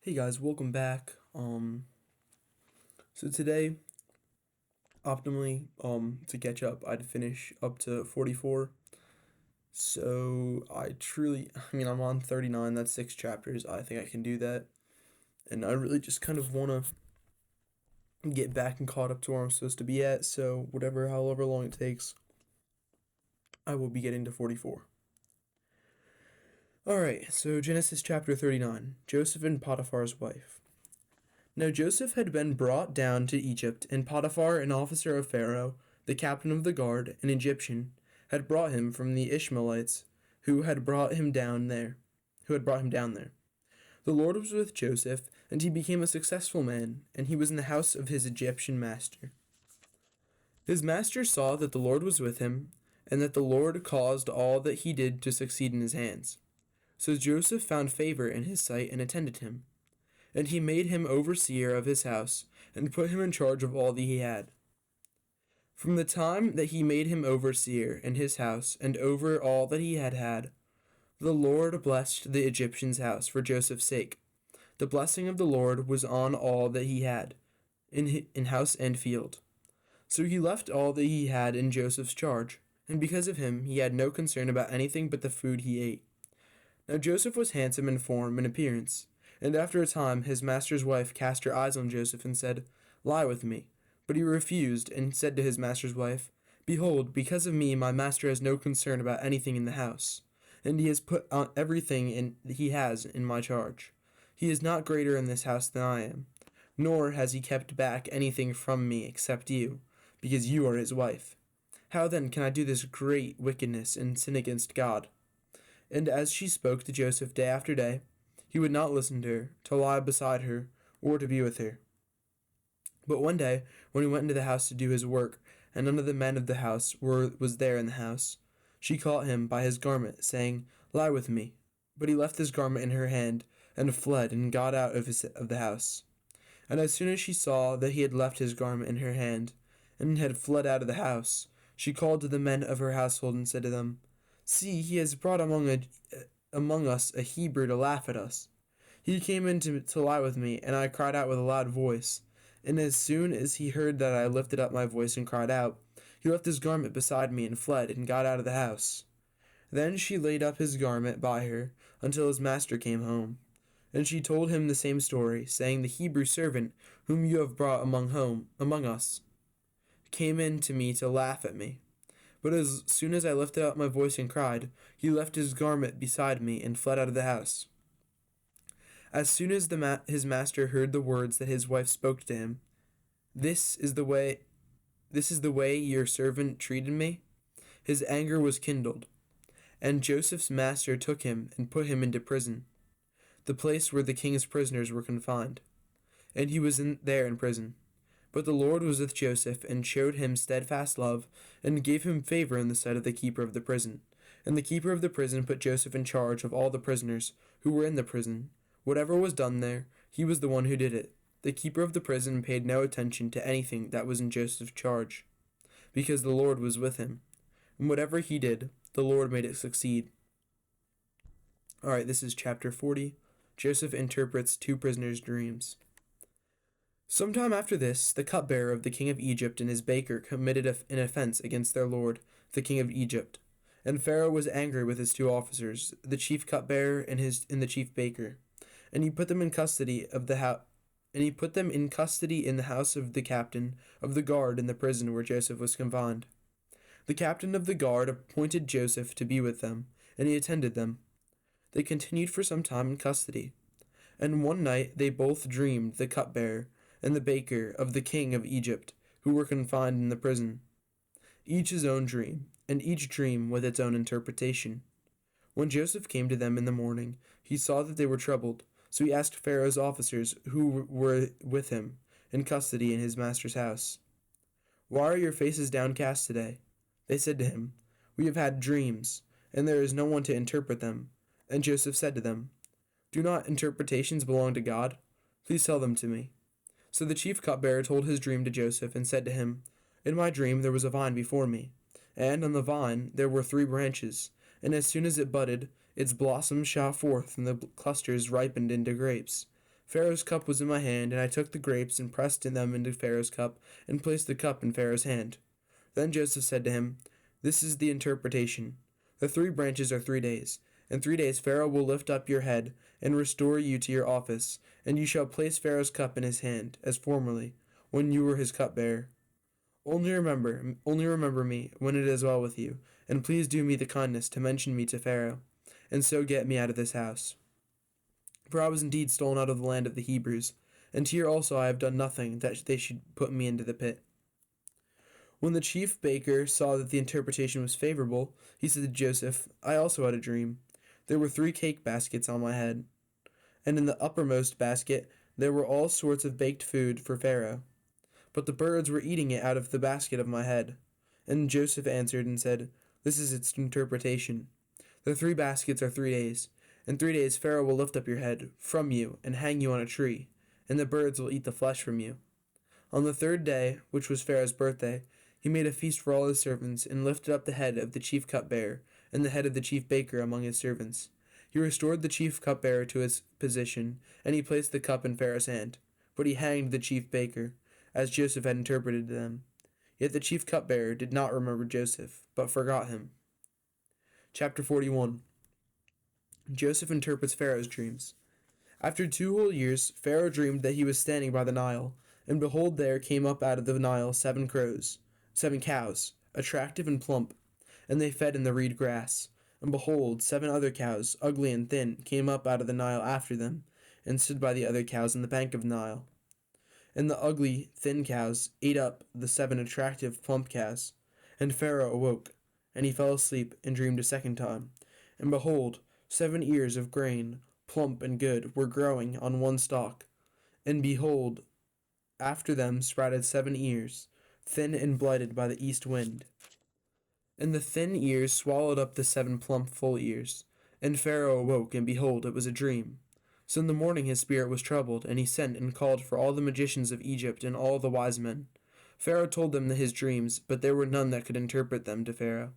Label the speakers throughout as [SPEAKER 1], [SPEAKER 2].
[SPEAKER 1] Hey guys, welcome back. So today, optimally, to catch up, I'd finish up to 44. So I'm on 39. That's 6 chapters. I think I can do that, and I really just kind of want to get back and caught up to where I'm supposed to be at. So however long it takes, I will be getting to 44. All right. So Genesis chapter 39. Joseph and Potiphar's wife. Now Joseph had been brought down to Egypt, and Potiphar, an officer of Pharaoh, the captain of the guard, an Egyptian, had brought him from the Ishmaelites, who had brought him down there. The Lord was with Joseph, and he became a successful man, and he was in the house of his Egyptian master. His master saw that the Lord was with him, and that the Lord caused all that he did to succeed in his hands. So Joseph found favor in his sight and attended him. And he made him overseer of his house, and put him in charge of all that he had. From the time that he made him overseer in his house, and over all that he had, the Lord blessed the Egyptian's house for Joseph's sake. The blessing of the Lord was on all that he had, in house and field. So he left all that he had in Joseph's charge, and because of him he had no concern about anything but the food he ate. Now Joseph was handsome in form and appearance. And after a time his master's wife cast her eyes on Joseph and said, "Lie with me." But he refused, and said to his master's wife, "Behold, because of me my master has no concern about anything in the house, and he has put on everything he has in my charge. He is not greater in this house than I am, nor has he kept back anything from me except you, because you are his wife. How then can I do this great wickedness and sin against God?" And as she spoke to Joseph day after day, he would not listen to her, to lie beside her, or to be with her. But one day, when he went into the house to do his work, and none of the men of the house was there in the house, she caught him by his garment, saying, "Lie with me." But he left his garment in her hand, and fled, and got out of the house. And as soon as she saw that he had left his garment in her hand, and had fled out of the house, she called to the men of her household, and said to them, "See, he has brought among us a Hebrew to laugh at us. He came in to lie with me, and I cried out with a loud voice. And as soon as he heard that I lifted up my voice and cried out, he left his garment beside me and fled, and got out of the house." Then she laid up his garment by her until his master came home. And she told him the same story, saying, "The Hebrew servant whom you have brought among us came in to me to laugh at me. But as soon as I lifted up my voice and cried, he left his garment beside me and fled out of the house." As soon as his master heard the words that his wife spoke to him, "This is the way your servant treated me," his anger was kindled. And Joseph's master took him and put him into prison, the place where the king's prisoners were confined. And he was there in prison. But the Lord was with Joseph, and showed him steadfast love, and gave him favor in the sight of the keeper of the prison. And the keeper of the prison put Joseph in charge of all the prisoners who were in the prison. Whatever was done there, he was the one who did it. The keeper of the prison paid no attention to anything that was in Joseph's charge, because the Lord was with him. And whatever he did, the Lord made it succeed. Alright, this is chapter 40. Joseph interprets two prisoners' dreams. Sometime after this, the cupbearer of the king of Egypt and his baker committed an offense against their lord, the king of Egypt. And Pharaoh was angry with his two officers, the chief cupbearer and the chief baker. And he put them in custody in the house of the captain of the guard in the prison where Joseph was confined. The captain of the guard appointed Joseph to be with them, and he attended them. They continued for some time in custody. And one night they both dreamed, the cupbearer and the baker of the king of Egypt, who were confined in the prison, each his own dream, and each dream with its own interpretation. When Joseph came to them in the morning, he saw that they were troubled. So he asked Pharaoh's officers who were with him in custody in his master's house, "Why are your faces downcast today?" They said to him, "We have had dreams, and there is no one to interpret them." And Joseph said to them, "Do not interpretations belong to God? Please tell them to me." So the chief cupbearer told his dream to Joseph, and said to him, "In my dream there was a vine before me, and on the vine there were 3 branches, and as soon as it budded, its blossoms shot forth, and the clusters ripened into grapes. Pharaoh's cup was in my hand, and I took the grapes and pressed them into Pharaoh's cup, and placed the cup in Pharaoh's hand. Then Joseph said to him, This is the interpretation. The 3 branches are 3 days. In 3 days Pharaoh will lift up your head, and restore you to your office, and you shall place Pharaoh's cup in his hand, as formerly, when you were his cupbearer. Only remember me when it is well with you, and please do me the kindness to mention me to Pharaoh, and so get me out of this house. For I was indeed stolen out of the land of the Hebrews, and here also I have done nothing that they should put me into the pit. When the chief baker saw that the interpretation was favorable, he said to Joseph, I also had a dream. There were 3 cake baskets on my head, and in the uppermost basket there were all sorts of baked food for Pharaoh. But the birds were eating it out of the basket of my head. And Joseph answered and said, This is its interpretation. The 3 baskets are 3 days. In 3 days Pharaoh will lift up your head from you and hang you on a tree, and the birds will eat the flesh from you. On the 3rd day, which was Pharaoh's birthday, he made a feast for all his servants, and lifted up the head of the chief cupbearer and the head of the chief baker among his servants. He restored the chief cupbearer to his position, and he placed the cup in Pharaoh's hand. But he hanged the chief baker, as Joseph had interpreted to them. Yet the chief cupbearer did not remember Joseph, but forgot him. Chapter 41. Joseph interprets Pharaoh's dreams. After 2 whole years, Pharaoh dreamed that he was standing by the Nile, and behold, there came up out of the Nile 7 cows, attractive and plump, and they fed in the reed grass. And behold, 7 other cows, ugly and thin, came up out of the Nile after them, and stood by the other cows on the bank of the Nile. And the ugly, thin cows ate up the 7 attractive, plump cows. And Pharaoh awoke, and he fell asleep and dreamed a second time. And behold, 7 ears of grain, plump and good, were growing on one stalk. And behold, after them sprouted 7 ears, thin and blighted by the east wind. And the thin ears swallowed up the 7 plump full ears. And Pharaoh awoke, and behold, it was a dream. So in the morning his spirit was troubled, and he sent and called for all the magicians of Egypt and all the wise men. Pharaoh told them his dreams, but there were none that could interpret them to Pharaoh.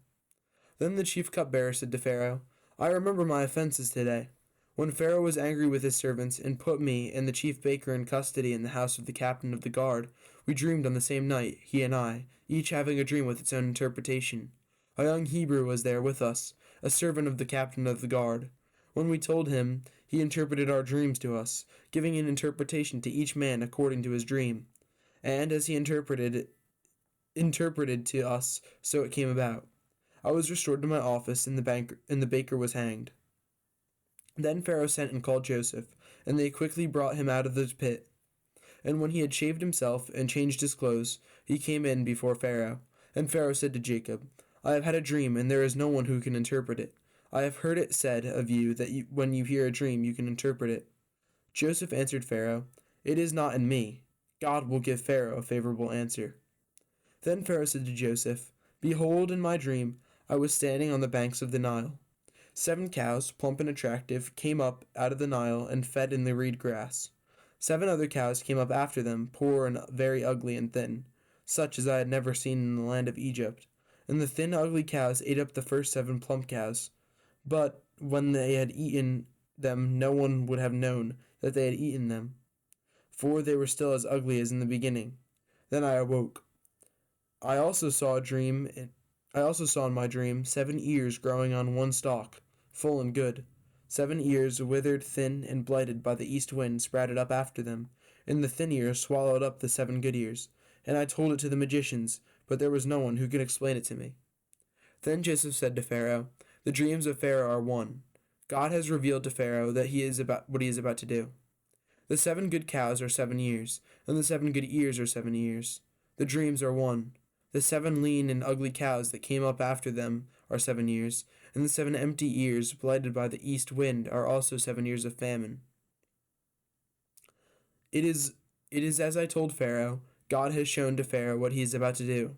[SPEAKER 1] Then the chief cupbearer said to Pharaoh, I remember my offenses today. When Pharaoh was angry with his servants, and put me and the chief baker in custody in the house of the captain of the guard, we dreamed on the same night, he and I, each having a dream with its own interpretation. A young Hebrew was there with us, a servant of the captain of the guard. When we told him, he interpreted our dreams to us, giving an interpretation to each man according to his dream. And as he interpreted to us, so it came about. I was restored to my office, and the baker was hanged. Then Pharaoh sent and called Joseph, and they quickly brought him out of the pit. And when he had shaved himself and changed his clothes, he came in before Pharaoh. And Pharaoh said to Jacob, I have had a dream, and there is no one who can interpret it. I have heard it said of you that when you hear a dream you can interpret it. Joseph answered Pharaoh, It is not in me. God will give Pharaoh a favorable answer. Then Pharaoh said to Joseph, Behold, in my dream I was standing on the banks of the Nile. 7 cows, plump and attractive, came up out of the Nile and fed in the reed grass. 7 other cows came up after them, poor and very ugly and thin, such as I had never seen in the land of Egypt. And the thin, ugly cows ate up the first 7 plump cows. But when they had eaten them, no one would have known that they had eaten them, for they were still as ugly as in the beginning. Then I awoke. I also saw in my dream 7 ears growing on one stalk, full and good. 7 ears, withered, thin, and blighted by the east wind, sprouted up after them, and the thin ears swallowed up the 7 good ears. And I told it to the magicians, but there was no one who could explain it to me. Then Joseph said to Pharaoh, The dreams of Pharaoh are one. God has revealed to Pharaoh that he is about to do. The 7 good cows are 7 years, and the 7 good ears are 7 years. The dreams are one. The 7 lean and ugly cows that came up after them are 7 years, and the 7 empty ears, blighted by the east wind, are also 7 years of famine. It is as I told Pharaoh. God has shown to Pharaoh what he is about to do.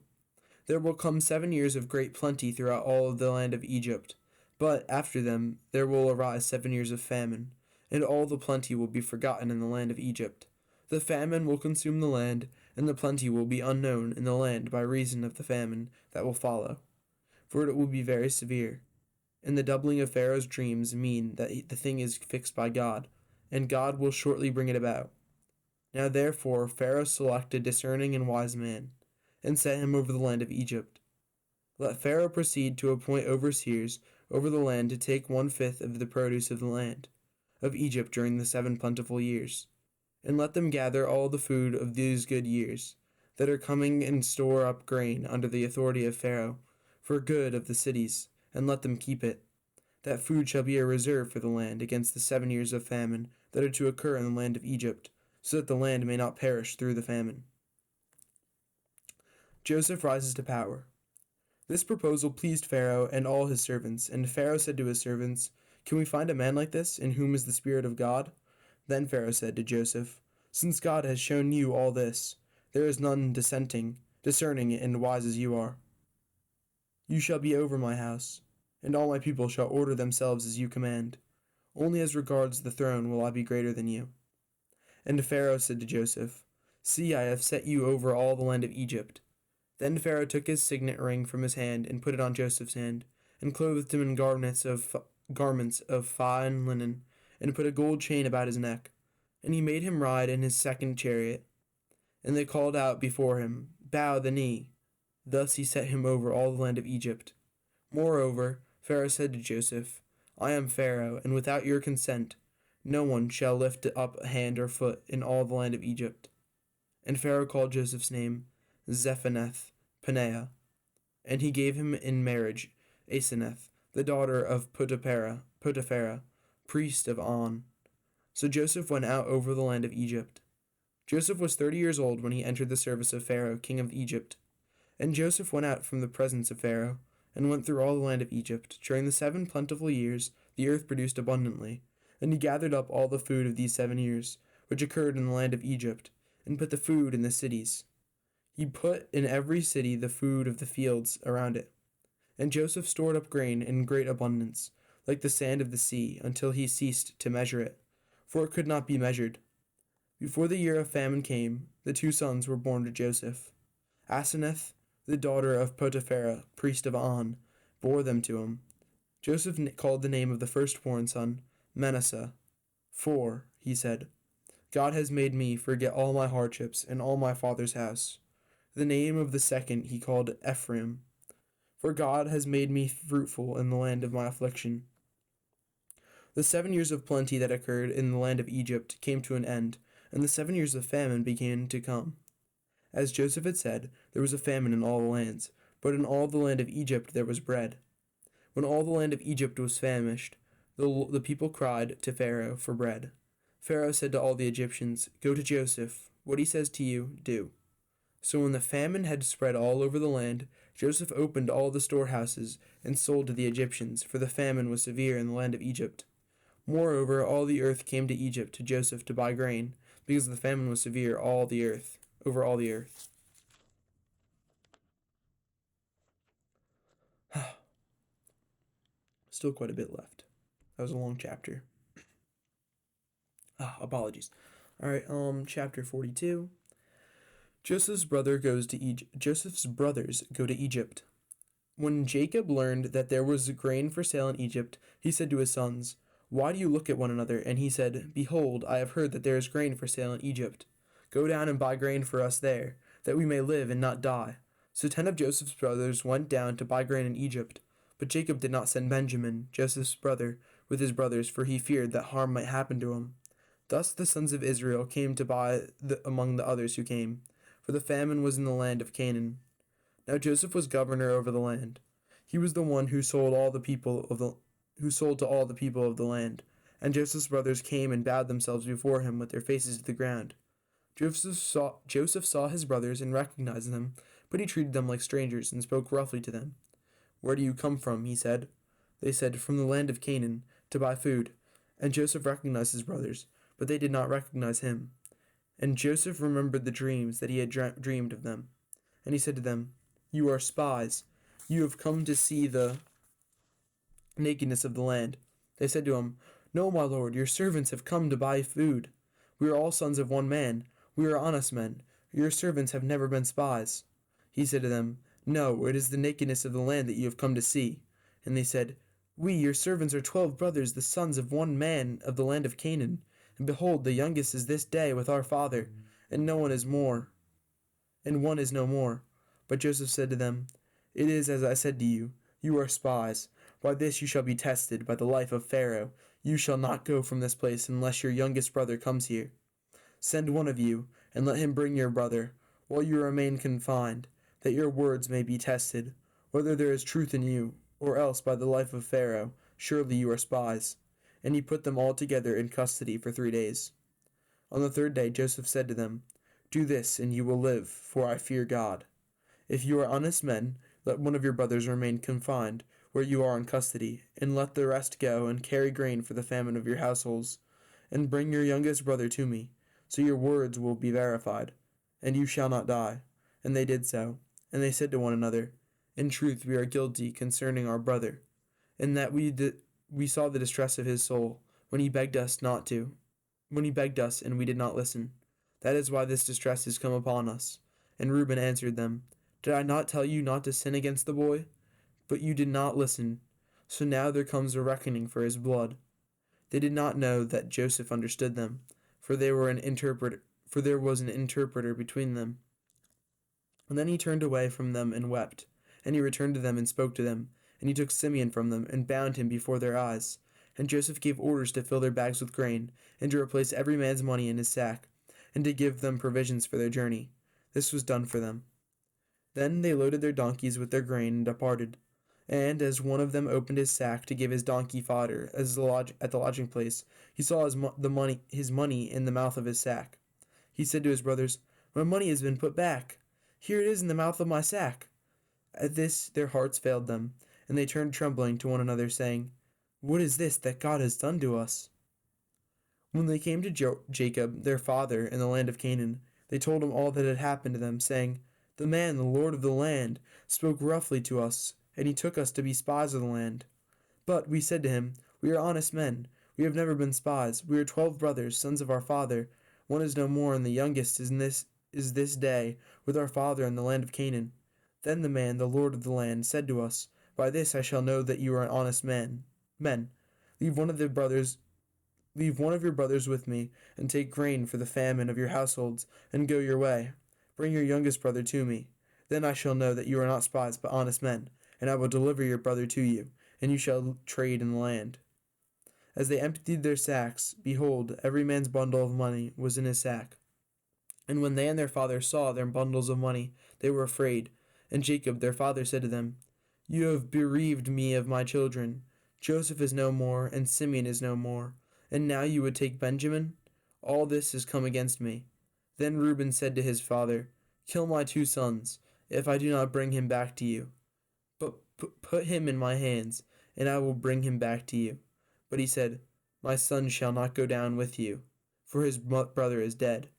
[SPEAKER 1] There will come 7 years of great plenty throughout all of the land of Egypt, but after them there will arise 7 years of famine, and all the plenty will be forgotten in the land of Egypt. The famine will consume the land, and the plenty will be unknown in the land by reason of the famine that will follow, for it will be very severe. And the doubling of Pharaoh's dreams mean that the thing is fixed by God, and God will shortly bring it about. Now therefore Pharaoh selected a discerning and wise man, and set him over the land of Egypt. Let Pharaoh proceed to appoint overseers over the land to take 1/5 of the produce of the land of Egypt during the 7 plentiful years, and let them gather all the food of these good years that are coming and store up grain under the authority of Pharaoh for good of the cities, and let them keep it. That food shall be a reserve for the land against the 7 years of famine that are to occur in the land of Egypt, so that the land may not perish through the famine. Joseph rises to power. This proposal pleased Pharaoh and all his servants, and Pharaoh said to his servants, "Can we find a man like this, in whom is the Spirit of God?" Then Pharaoh said to Joseph, "Since God has shown you all this, there is none discerning and wise as you are. You shall be over my house, and all my people shall order themselves as you command. Only as regards the throne will I be greater than you." And Pharaoh said to Joseph, "See, I have set you over all the land of Egypt." Then Pharaoh took his signet ring from his hand and put it on Joseph's hand, and clothed him in garments of fine linen, and put a gold chain about his neck. And he made him ride in his second chariot. And they called out before him, "Bow the knee." Thus he set him over all the land of Egypt. Moreover, Pharaoh said to Joseph, "I am Pharaoh, and without your consent no one shall lift up hand or foot in all the land of Egypt." And Pharaoh called Joseph's name Zaphenath Paneah, and he gave him in marriage Asenath, the daughter of Potiphera, priest of On. So Joseph went out over the land of Egypt. Joseph was 30 years old when he entered the service of Pharaoh, king of Egypt. And Joseph went out from the presence of Pharaoh, and went through all the land of Egypt. During the 7 plentiful years the earth produced abundantly, and he gathered up all the food of these 7 years, which occurred in the land of Egypt, and put the food in the cities. He put in every city the food of the fields around it. And Joseph stored up grain in great abundance, like the sand of the sea, until he ceased to measure it, for it could not be measured. Before the year of famine came, the 2 sons were born to Joseph. Asenath, the daughter of Potiphera, priest of On, bore them to him. Joseph called the name of the firstborn son Manasseh. "For," he said, "God has made me forget all my hardships and all my father's house." The name of the second he called Ephraim, "For God has made me fruitful in the land of my affliction." The 7 years of plenty that occurred in the land of Egypt came to an end, and the 7 years of famine began to come. As Joseph had said, there was a famine in all the lands, but in all the land of Egypt there was bread. When all the land of Egypt was famished, the people cried to Pharaoh for bread. Pharaoh said to all the Egyptians, "Go to Joseph. What he says to you, do." So when the famine had spread all over the land, Joseph opened all the storehouses and sold to the Egyptians, for the famine was severe in the land of Egypt. Moreover, all the earth came to Egypt to Joseph to buy grain, because the famine was severe over all the earth. Still quite a bit left. That was a long chapter. Apologies. All right, chapter 42. Joseph's brothers go to Egypt. When Jacob learned that there was grain for sale in Egypt, he said to his sons, "Why do you look at one another?" And he said, "Behold, I have heard that there is grain for sale in Egypt. Go down and buy grain for us there, that we may live and not die." So 10 of Joseph's brothers went down to buy grain in Egypt. But Jacob did not send Benjamin, Joseph's brother, with his brothers, for he feared that harm might happen to him. Thus the sons of Israel came to buy among the others who came, for the famine was in the land of Canaan. Now Joseph was governor over the land. He was the one who sold to all the people of the land. And Joseph's brothers came and bowed themselves before him with their faces to the ground. Joseph saw his brothers and recognized them, but he treated them like strangers and spoke roughly to them. "Where do you come from?" he said. They said, "From the land of Canaan, to buy food." And Joseph recognized his brothers, but they did not recognize him. And Joseph remembered the dreams that he had dreamed of them. And he said to them, "You are spies. You have come to see the nakedness of the land." They said to him, "No, my lord, your servants have come to buy food. We are all sons of one man. We are honest men. Your servants have never been spies." He said to them, "No, it is the nakedness of the land that you have come to see." And they said, "We, your servants, are 12 brothers, the sons of one man of the land of Canaan, And behold, the youngest is this day with our father, and no one is more, and one is no more. But Joseph said to them, It is as I said to you, you are spies. By this you shall be tested, by the life of Pharaoh. You shall not go from this place unless your youngest brother comes here. Send one of you, and let him bring your brother, while you remain confined, that your words may be tested, whether there is truth in you, or else by the life of Pharaoh, surely you are spies. And he put them all together in custody for 3 days. On the third day Joseph said to them, Do this, and you will live, for I fear God. If you are honest men, let one of your brothers remain confined, where you are in custody, and let the rest go and carry grain for the famine of your households, and bring your youngest brother to me, so your words will be verified, and you shall not die. And they did so. And they said to one another, In truth we are guilty concerning our brother, in that we saw the distress of his soul, when he begged us and we did not listen. That is why this distress has come upon us. And Reuben answered them, Did I not tell you not to sin against the boy? But you did not listen. So now there comes a reckoning for his blood. They did not know that Joseph understood them, for there was an interpreter between them. And then he turned away from them and wept. And he returned to them and spoke to them. And he took Simeon from them and bound him before their eyes. And Joseph gave orders to fill their bags with grain, and to replace every man's money in his sack, and to give them provisions for their journey. This was done for them. Then they loaded their donkeys with their grain and departed. And as one of them opened his sack to give his donkey fodder at the lodging place, he saw his money in the mouth of his sack. He said to his brothers, My money has been put back. Here it is in the mouth of my sack. At this their hearts failed them, and they turned trembling to one another, saying, What is this that God has done to us? When they came to Jacob, their father, in the land of Canaan, they told him all that had happened to them, saying, The man, the lord of the land, spoke roughly to us, and he took us to be spies of the land. But we said to him, We are honest men. We have never been spies. We are 12 brothers, sons of our father. One is no more, and the youngest is this day with our father in the land of Canaan. Then the man, the lord of the land, said to us, By this I shall know that you are honest men. Leave one of your brothers with me, and take grain for the famine of your households, and go your way. Bring your youngest brother to me. Then I shall know that you are not spies, but honest men, and I will deliver your brother to you, and you shall trade in the land. As they emptied their sacks, behold, every man's bundle of money was in his sack. And when they and their father saw their bundles of money, they were afraid. And Jacob their father said to them, You have bereaved me of my children. Joseph is no more, and Simeon is no more. And now you would take Benjamin? All this has come against me. Then Reuben said to his father, Kill my 2 sons, if I do not bring him back to you. But put him in my hands, and I will bring him back to you. But he said, My son shall not go down with you, for his brother is dead,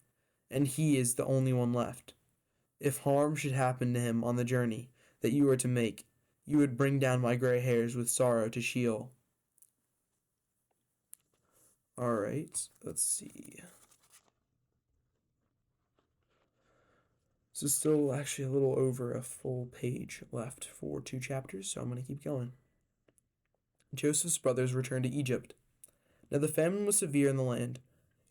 [SPEAKER 1] and he is the only one left. If harm should happen to him on the journey that you are to make, you would bring down my gray hairs with sorrow to Sheol. Alright, let's see. So still actually a little over a full page left for 2 chapters, so I'm going to keep going. Joseph's brothers returned to Egypt. Now the famine was severe in the land,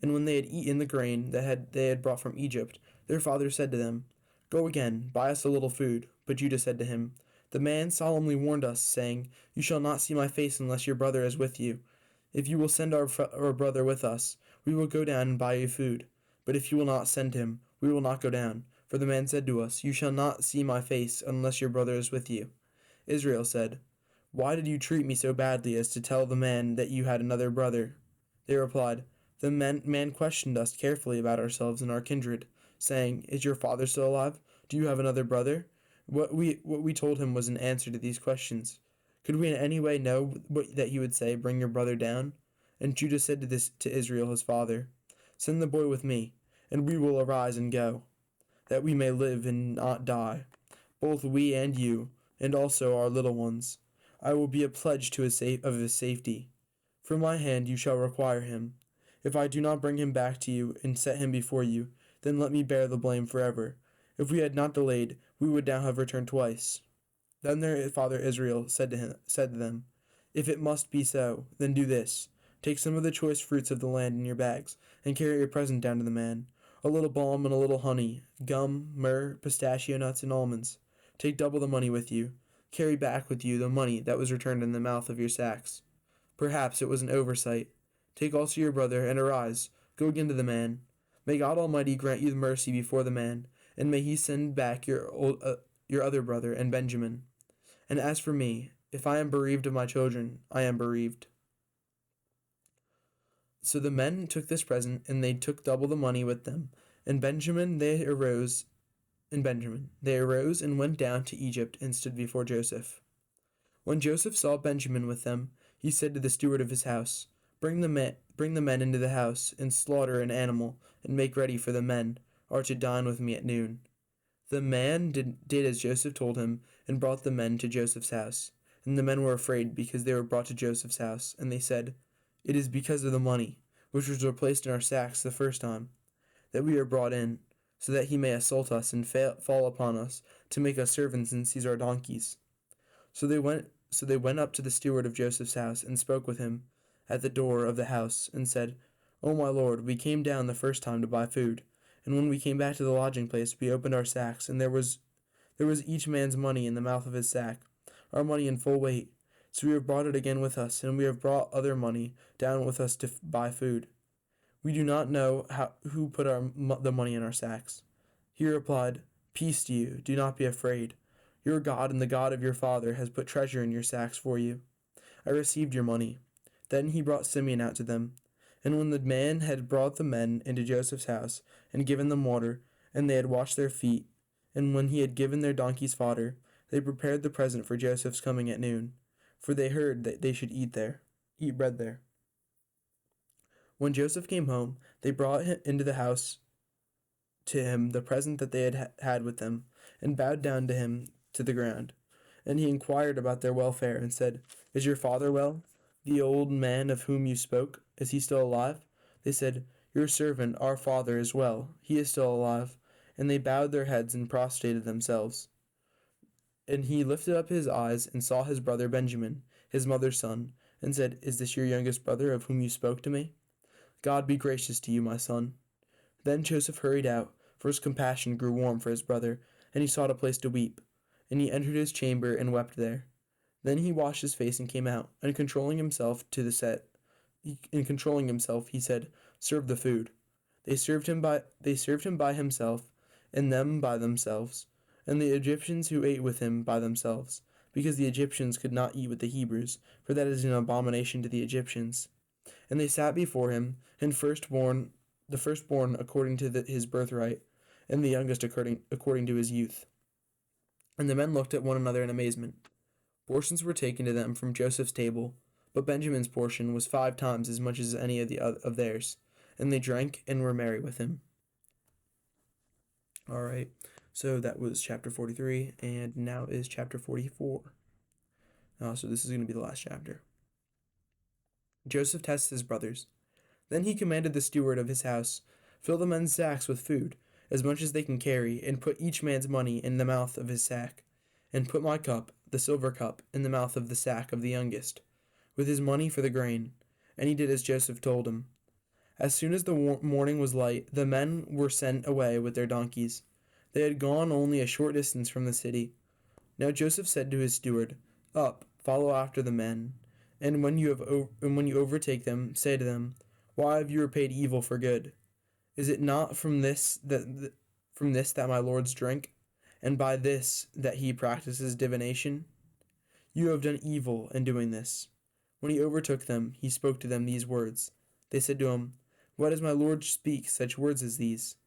[SPEAKER 1] and when they had eaten the grain that they had brought from Egypt, their father said to them, Go again, buy us a little food. But Judah said to him, The man solemnly warned us, saying, You shall not see my face unless your brother is with you. If you will send our brother with us, we will go down and buy you food. But if you will not send him, we will not go down. For the man said to us, You shall not see my face unless your brother is with you. Israel said, Why did you treat me so badly as to tell the man that you had another brother? They replied, The man questioned us carefully about ourselves and our kindred, saying, Is your father still alive? Do you have another brother? What we told him was an answer to these questions. Could we in any way know that he would say, Bring your brother down? And Judah said to Israel his father, Send the boy with me, and we will arise and go, that we may live and not die, both we and you, and also our little ones. I will be a pledge of his safety. From my hand you shall require him. If I do not bring him back to you and set him before you, then let me bear the blame forever. If we had not delayed, we would now have returned twice. Then their father Israel said to them, If it must be so, then do this. Take some of the choice fruits of the land in your bags, and carry a present down to the man, a little balm and a little honey, gum, myrrh, pistachio nuts, and almonds. Take double the money with you. Carry back with you the money that was returned in the mouth of your sacks. Perhaps it was an oversight. Take also your brother, and arise, go again to the man. May God Almighty grant you mercy before the man, and may he send back your other brother and Benjamin. And as for me, if I am bereaved of my children, I am bereaved. So the men took this present, and they took double the money with them. And they arose and went down to Egypt and stood before Joseph. When Joseph saw Benjamin with them, he said to the steward of his house, bring the men into the house, and slaughter an animal, and make ready for the men, are to dine with me at noon. The man did as Joseph told him, and brought the men to Joseph's house. And the men were afraid, because they were brought to Joseph's house, and they said, it is because of the money, which was placed in our sacks the first time, that we are brought in, so that he may assault us and fall upon us, to make us servants and seize our donkeys. So they went up to the steward of Joseph's house, and spoke with him at the door of the house, and said, O my lord, we came down the first time to buy food, and when we came back to the lodging place, we opened our sacks, and there was each man's money in the mouth of his sack, our money in full weight. So we have brought it again with us, and we have brought other money down with us to buy food. We do not know who put the money in our sacks. He replied, Peace to you, do not be afraid. Your God and the God of your father has put treasure in your sacks for you. I received your money. Then he brought Simeon out to them. And when the man had brought the men into Joseph's house, and given them water, and they had washed their feet, and when he had given their donkeys fodder, they prepared the present for Joseph's coming at noon, for they heard that they should eat bread there. When Joseph came home, they brought into the house to him the present that they had with them, and bowed down to him to the ground. And he inquired about their welfare, and said, Is your father well? The old man of whom you spoke, is he still alive? They said, Your servant, our father, is well. He is still alive. And they bowed their heads and prostrated themselves. And he lifted up his eyes and saw his brother Benjamin, his mother's son, and said, Is this your youngest brother of whom you spoke to me? God be gracious to you, my son. Then Joseph hurried out, for his compassion grew warm for his brother, and he sought a place to weep. And he entered his chamber and wept there. Then he washed his face and came out, and controlling himself, he said, Serve the food. They served him by himself, and them by themselves, and the Egyptians who ate with him by themselves, because the Egyptians could not eat with the Hebrews, for that is an abomination to the Egyptians. And they sat before him, and the firstborn according to his birthright, and the youngest according to his youth. And the men looked at one another in amazement. Portions were taken to them from Joseph's table, but Benjamin's portion was 5 times as much as any of theirs, and they drank and were merry with him. All right, so that was chapter 43, and now is chapter 44. So this is going to be the last chapter. Joseph tests his brothers. Then he commanded the steward of his house, Fill the men's sacks with food, as much as they can carry, and put each man's money in the mouth of his sack, and put my cup, the silver cup, in the mouth of the sack of the youngest, with his money for the grain. And he did as Joseph told him. As soon as the morning was light, the men were sent away with their donkeys. They had gone only a short distance from the city. Now Joseph said to his steward, Up, follow after the men, and when you overtake them, say to them, Why have you repaid evil for good? Is it not from this that my lords drink, and by this that he practices divination? You have done evil in doing this. When he overtook them, he spoke to them these words. They said to him, Why does my lord speak such words as these?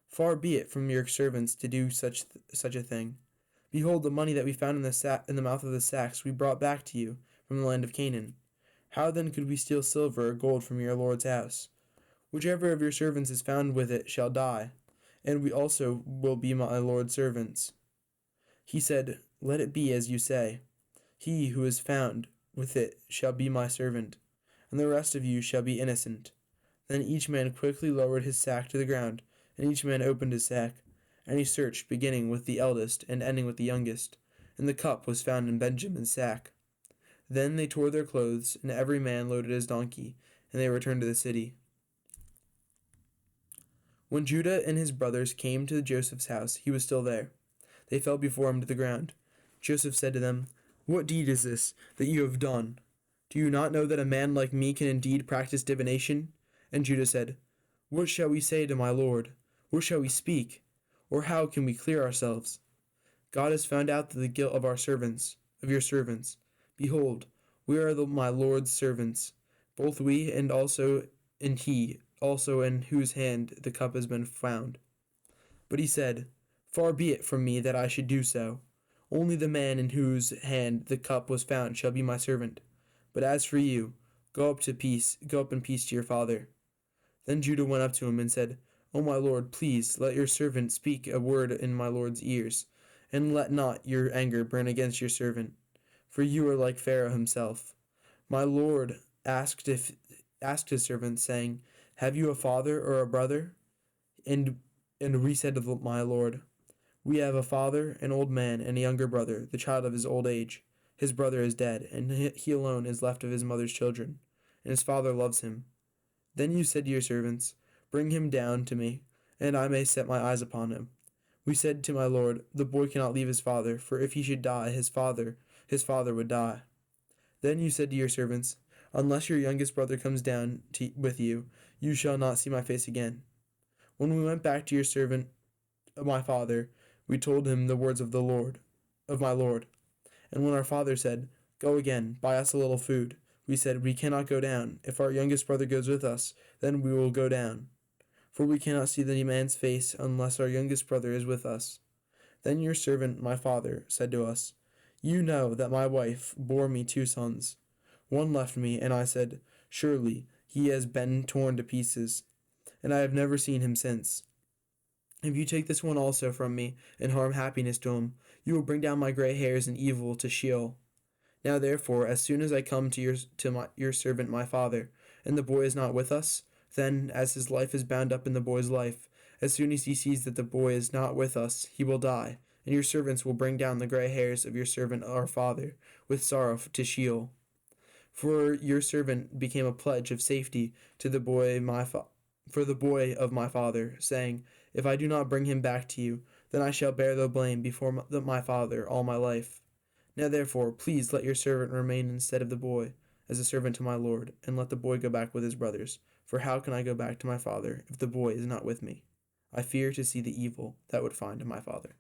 [SPEAKER 1] Far be it from your servants to do such a thing. Behold, the money that we found in the mouth of the sacks we brought back to you from the land of Canaan. How then could we steal silver or gold from your lord's house? Whichever of your servants is found with it shall die, and we also will be my lord's servants. He said, Let it be as you say. He who is found with it shall be my servant, and the rest of you shall be innocent. Then each man quickly lowered his sack to the ground, and each man opened his sack, and he searched, beginning with the eldest and ending with the youngest, and the cup was found in Benjamin's sack. Then they tore their clothes, and every man loaded his donkey, and they returned to the city. When Judah and his brothers came to Joseph's house, he was still there. They fell before him to the ground. Joseph said to them, "What deed is this that you have done? Do you not know that a man like me can indeed practice divination?" And Judah said, "What shall we say to my lord? What shall we speak? Or how can we clear ourselves? God has found out the guilt of your servants. Behold, we are my lord's servants, both we and he also in whose hand the cup has been found." But he said, "Far be it from me that I should do so. Only the man in whose hand the cup was found shall be my servant. But as for you, go up in peace to your father." Then Judah went up to him and said, "O my lord, please let your servant speak a word in my lord's ears, and let not your anger burn against your servant, for you are like Pharaoh himself." My lord asked his servant, saying, "Have you a father or a brother?" And we said to my lord, "We have a father, an old man, and a younger brother, the child of his old age. His brother is dead, and he alone is left of his mother's children, and his father loves him." Then you said to your servants, "Bring him down to me, and I may set my eyes upon him." We said to my lord, "The boy cannot leave his father, for if he should die, his father would die." Then you said to your servants, "Unless your youngest brother comes down with you, you shall not see my face again." When we went back to your servant, my father, we told him the words of my lord. And when our father said, "Go again, buy us a little food," we said, "We cannot go down. If our youngest brother goes with us, then we will go down. For we cannot see the man's face unless our youngest brother is with us." Then your servant, my father, said to us, "You know that my wife bore me 2 sons. One left me, and I said, 'Surely he has been torn to pieces,' and I have never seen him since. If you take this one also from me, and harm happiness to him, you will bring down my gray hairs and evil to Sheol. Now therefore, as soon as I come to your servant my father, and the boy is not with us, then, as his life is bound up in the boy's life, as soon as he sees that the boy is not with us, he will die, and your servants will bring down the gray hairs of your servant our father with sorrow to Sheol. For your servant became a pledge of safety to the boy of my father, saying, 'If I do not bring him back to you, then I shall bear the blame before my father all my life.' Now therefore, please let your servant remain instead of the boy, as a servant to my lord, and let the boy go back with his brothers. For how can I go back to my father if the boy is not with me? I fear to see the evil that would find my father."